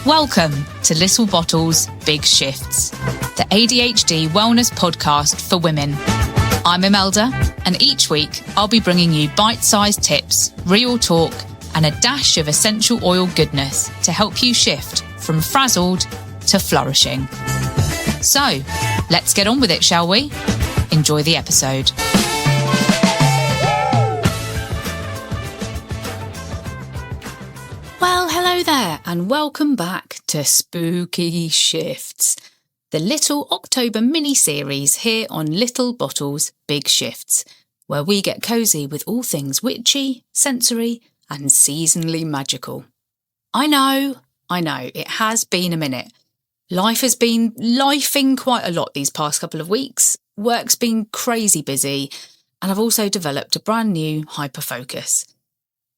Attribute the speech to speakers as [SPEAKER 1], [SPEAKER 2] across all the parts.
[SPEAKER 1] Welcome to Little Bottles, Big Shifts, the ADHD wellness podcast for women. I'm Imelda, and each week I'll be bringing you bite-sized tips, real talk, and a dash of essential oil goodness to help you shift from frazzled to flourishing. So, let's get on with it, shall we? Enjoy the episode. Well, hello there, and welcome back to Spooky Shifts, the little October mini-series here on Little Bottles, Big Shifts, where we get cosy with all things witchy, sensory, and seasonally magical. I know, it has been a minute. Life has been lifing quite a lot these past couple of weeks. Work's been crazy busy, and I've also developed a brand new hyperfocus.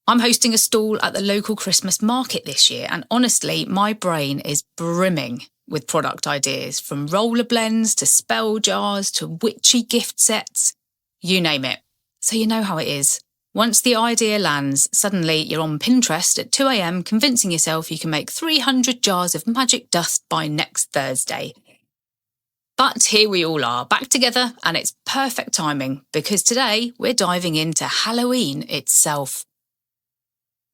[SPEAKER 1] I'm hosting a stall at the local Christmas market this year, and honestly, my brain is brimming with product ideas, from roller blends to spell jars to witchy gift sets, you name it. So you know how it is. Once the idea lands, suddenly you're on Pinterest at 2 a.m. convincing yourself you can make 300 jars of magic dust by next Thursday. But here we all are, back together, and it's perfect timing because today we're diving into Halloween itself.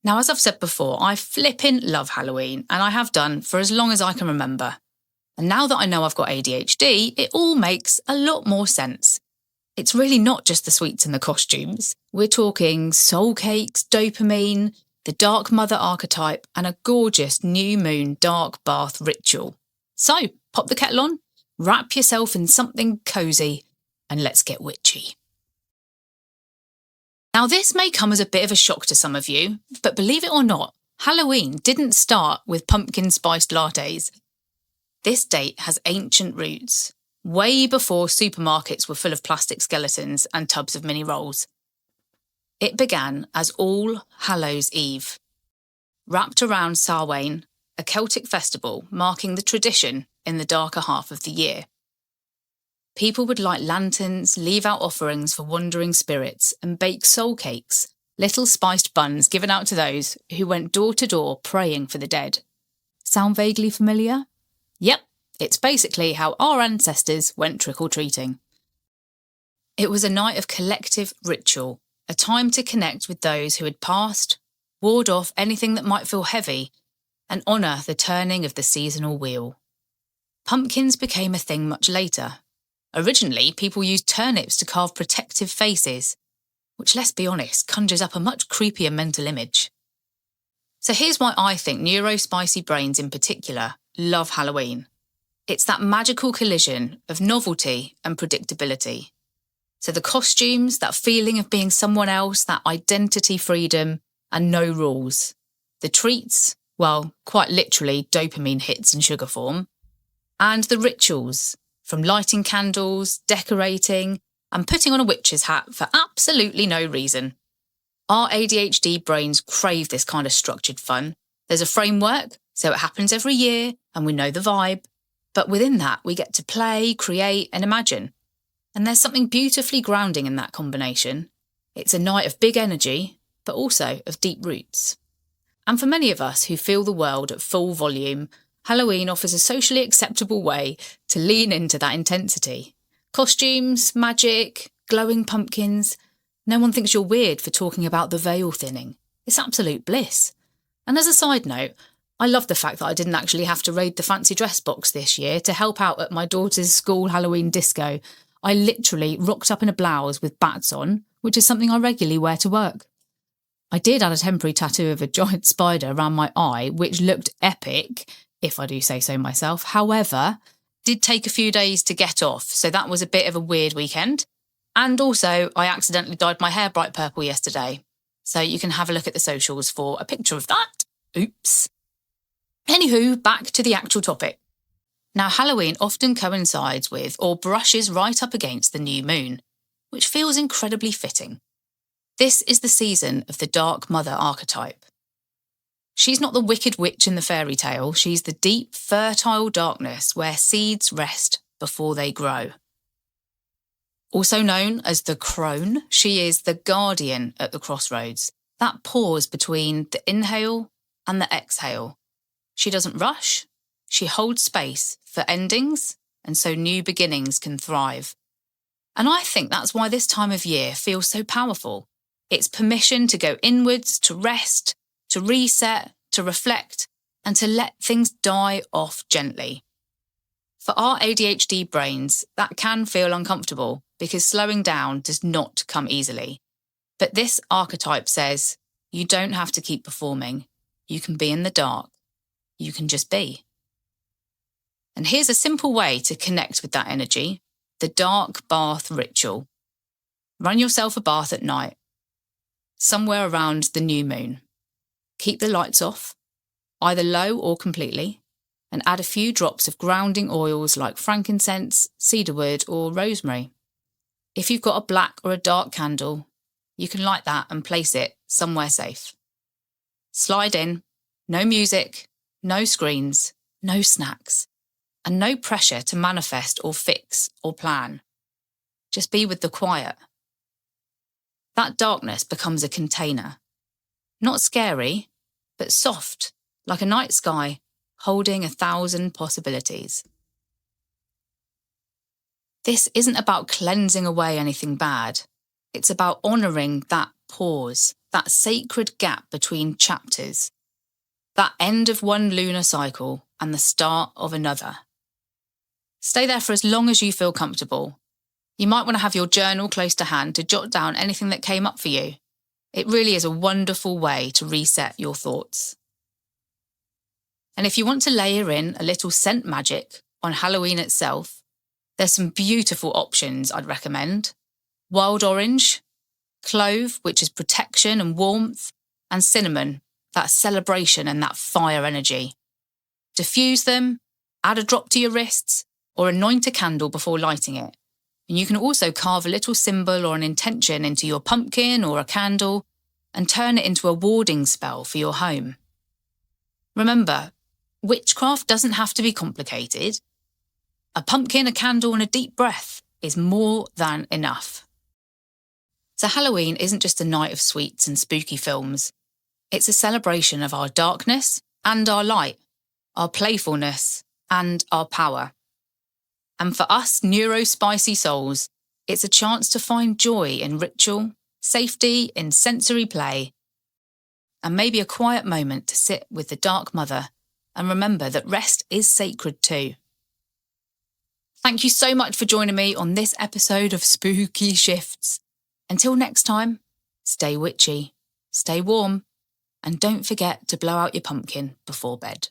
[SPEAKER 1] Now, as I've said before, I flippin' love Halloween, and I have done for as long as I can remember. And now that I know I've got ADHD, it all makes a lot more sense. It's really not just the sweets and the costumes. We're talking soul cakes, dopamine, the dark mother archetype, and a gorgeous new moon dark bath ritual. So, pop the kettle on, wrap yourself in something cosy, and let's get witchy. Now, this may come as a bit of a shock to some of you, but believe it or not, Halloween didn't start with pumpkin spiced lattes. This date has ancient roots, way before supermarkets were full of plastic skeletons and tubs of mini rolls. It began as All Hallows Eve, wrapped around Samhain, a Celtic festival marking the tradition in the darker half of the year. People would light lanterns, leave out offerings for wandering spirits, and bake soul cakes, little spiced buns given out to those who went door to door praying for the dead. Sound vaguely familiar? Yep, it's basically how our ancestors went trick-or-treating. It was a night of collective ritual, a time to connect with those who had passed, ward off anything that might feel heavy, and honour the turning of the seasonal wheel. Pumpkins became a thing much later. Originally, people used turnips to carve protective faces, which, let's be honest, conjures up a much creepier mental image. So here's why I think neurospicy brains in particular love Halloween. It's that magical collision of novelty and predictability. So the costumes, that feeling of being someone else, that identity freedom, and no rules. The treats, well, quite literally dopamine hits in sugar form. And the rituals, from lighting candles, decorating, and putting on a witch's hat for absolutely no reason. Our ADHD brains crave this kind of structured fun. There's a framework, so it happens every year, and we know the vibe. But within that, we get to play, create, and imagine. And there's something beautifully grounding in that combination. It's a night of big energy, but also of deep roots. And for many of us who feel the world at full volume, Halloween offers a socially acceptable way to lean into that intensity. Costumes, magic, glowing pumpkins. No one thinks you're weird for talking about the veil thinning. It's absolute bliss. And as a side note, I love the fact that I didn't actually have to raid the fancy dress box this year to help out at my daughter's school Halloween disco. I literally rocked up in a blouse with bats on, which is something I regularly wear to work. I did add a temporary tattoo of a giant spider around my eye, which looked epic, if I do say so myself. However, did take a few days to get off, so that was a bit of a weird weekend. And also, I accidentally dyed my hair bright purple yesterday. So you can have a look at the socials for a picture of that. Oops. Anywho, back to the actual topic. Now, Halloween often coincides with or brushes right up against the new moon, which feels incredibly fitting. This is the season of the dark mother archetype. She's not the wicked witch in the fairy tale, she's the deep, fertile darkness where seeds rest before they grow. Also known as the crone, she is the guardian at the crossroads, that pause between the inhale and the exhale. She doesn't rush. She holds space for endings, and so new beginnings can thrive. And I think that's why this time of year feels so powerful. It's permission to go inwards, to rest, to reset, to reflect, and to let things die off gently. For our ADHD brains, that can feel uncomfortable because slowing down does not come easily. But this archetype says, you don't have to keep performing. You can be in the dark. You can just be. And here's a simple way to connect with that energy, the dark bath ritual. Run yourself a bath at night, somewhere around the new moon. Keep the lights off, either low or completely, and add a few drops of grounding oils like frankincense, cedarwood, or rosemary. If you've got a black or a dark candle, you can light that and place it somewhere safe. Slide in, no music, no screens, no snacks, and no pressure to manifest or fix or plan. Just be with the quiet. That darkness becomes a container. Not scary, but soft, like a night sky, holding 1,000 possibilities. This isn't about cleansing away anything bad. It's about honouring that pause, that sacred gap between chapters, that end of one lunar cycle and the start of another. Stay there for as long as you feel comfortable. You might want to have your journal close to hand to jot down anything that came up for you. It really is a wonderful way to reset your thoughts. And if you want to layer in a little scent magic on Halloween itself, there's some beautiful options I'd recommend. Wild orange, clove, which is protection and warmth, and cinnamon, that celebration and that fire energy. Diffuse them, add a drop to your wrists, or anoint a candle before lighting it. And you can also carve a little symbol or an intention into your pumpkin or a candle and turn it into a warding spell for your home. Remember, witchcraft doesn't have to be complicated. A pumpkin, a candle, and a deep breath is more than enough. So Halloween isn't just a night of sweets and spooky films. It's a celebration of our darkness and our light, our playfulness and our power. And for us neurospicy souls, it's a chance to find joy in ritual, safety in sensory play, and maybe a quiet moment to sit with the Dark Mother and remember that rest is sacred too. Thank you so much for joining me on this episode of Spooky Shifts. Until next time, stay witchy, stay warm, and don't forget to blow out your pumpkin before bed.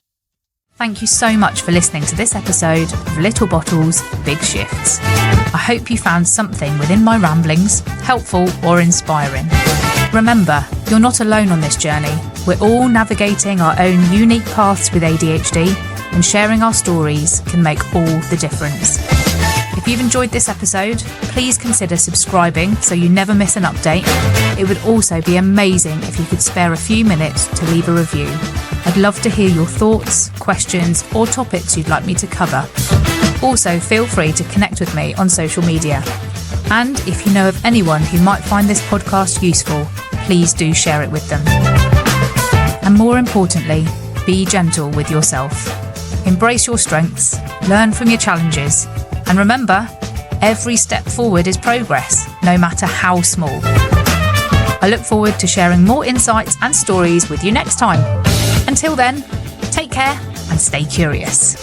[SPEAKER 2] Thank you so much for listening to this episode of Little Bottles, Big Shifts. I hope you found something within my ramblings helpful or inspiring. Remember, you're not alone on this journey. We're all navigating our own unique paths with ADHD, and sharing our stories can make all the difference. If you've enjoyed this episode, please consider subscribing so you never miss an update. It would also be amazing if you could spare a few minutes to leave a review. I'd love to hear your thoughts, questions, or topics you'd like me to cover. Also, feel free to connect with me on social media. And if you know of anyone who might find this podcast useful, please do share it with them. And more importantly, be gentle with yourself. Embrace your strengths, learn from your challenges, and remember, every step forward is progress, no matter how small. I look forward to sharing more insights and stories with you next time. Until then, take care and stay curious.